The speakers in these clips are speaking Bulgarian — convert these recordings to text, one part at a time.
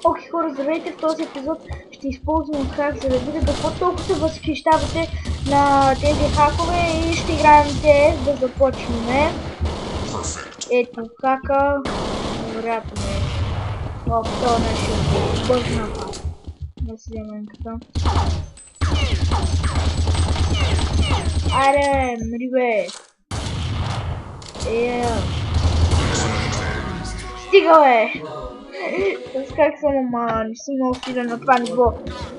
Окей, хора, здравейте, в този епизод ще използвам хак, за да видя какво толкова се възхищавате на тези хакове и ще играем те, да започнем. Ето хака, вероятно е в този нашия бързна хак. Да си вземем така. Айде, мри бе! Стига бе! С как съм, ама не съм много силен на това ниво.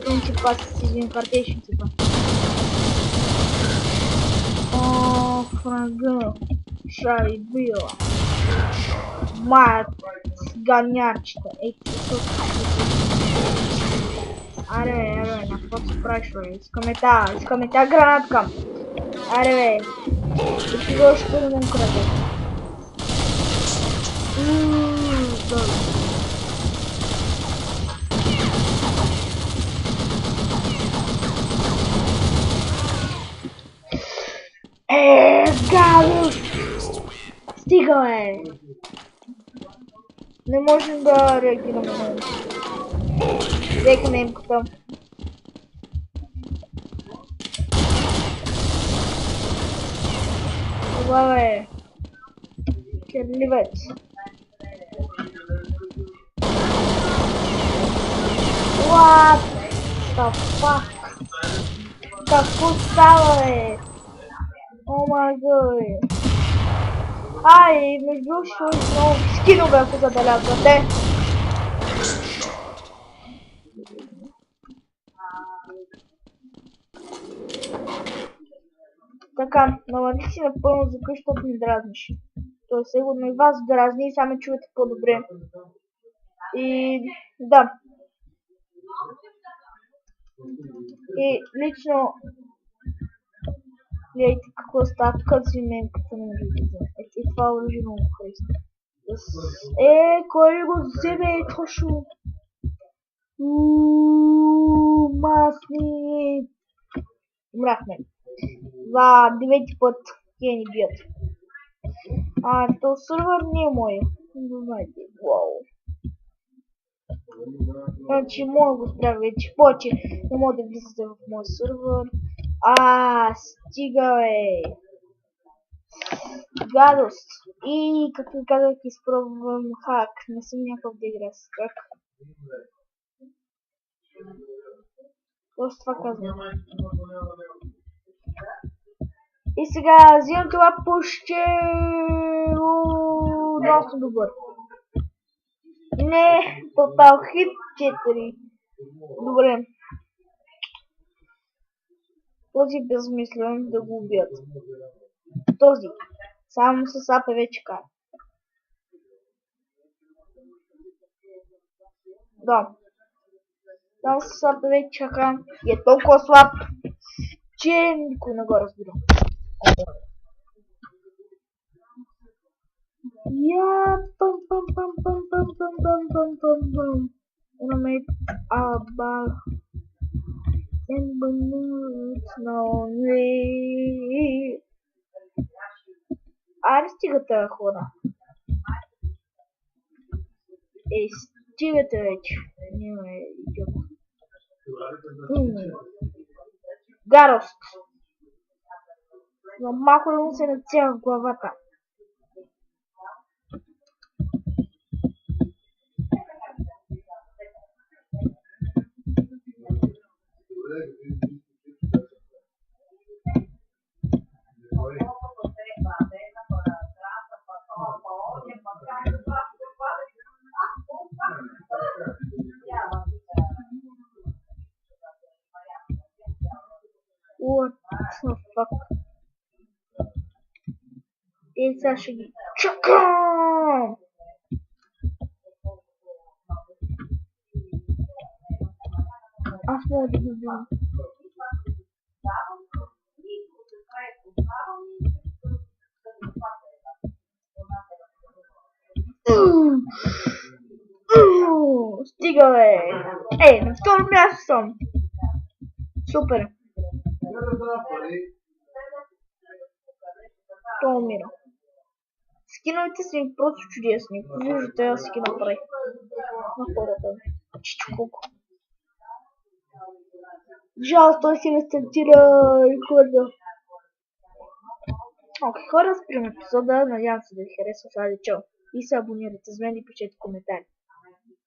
Принцип аз с един картечен типа. Фрага. Шари била. Мат. Ганярчета. Ей, аре, на какво се правиш, бе? Искаме та гранатка. Аре, бе. И ти го ще да му краде. Гадост! Стига, бе! Не можем да реагираме на него. Взеха немката. Това е керливец. What the fuck? Какво става, бе? О май гад. Ай, между другото, много скинове, ако забелязвате. Така, намалих си напълно звука, защото ми дразниш. То сигурно и вас дразни и само чувате по-добре. И да. И лично гледайте какво става тук с именката на видео. Ето и това оръжие много харесва. Кой ли го вземе точно? Масни. Умрахме. За 9 път те ни бият. То сервер не е мой. Не знаете. Вау. Значи мога го спря вече. Повече не мога да влизате в моя сервер. Стига, бе. Гадост. И както казах, изпробвам хак. Не съм някакъв да игра с хак. Просто това казвам. И сега взимам това пуще. Доста добър. Не, тотал хит 4. Добре. Този безмислен да го убият. Този. Само с АП вече кара. Да. Само с АП вече чака. И е толкова слаб, че никой не го разбира. Имаме абах. And balloons lonely. Аре, стигате, хора. Стигате вече. Няма идиот. Гадост. Но малко да му се нацеля в главата. What the fuck? И сега ще ги чакам! Аз мога да ги убивам. Стига, бе! На второ място съм! Супер! То умира. Скиновете са ми просто чудесни. Виждате, аз ги направих на хората. Чичкук. Жал, той си не стартира рекорда. Окей, хора, спрям епизода. Надявам се да ви харесва. И се абонирайте с мен и пишете коментари.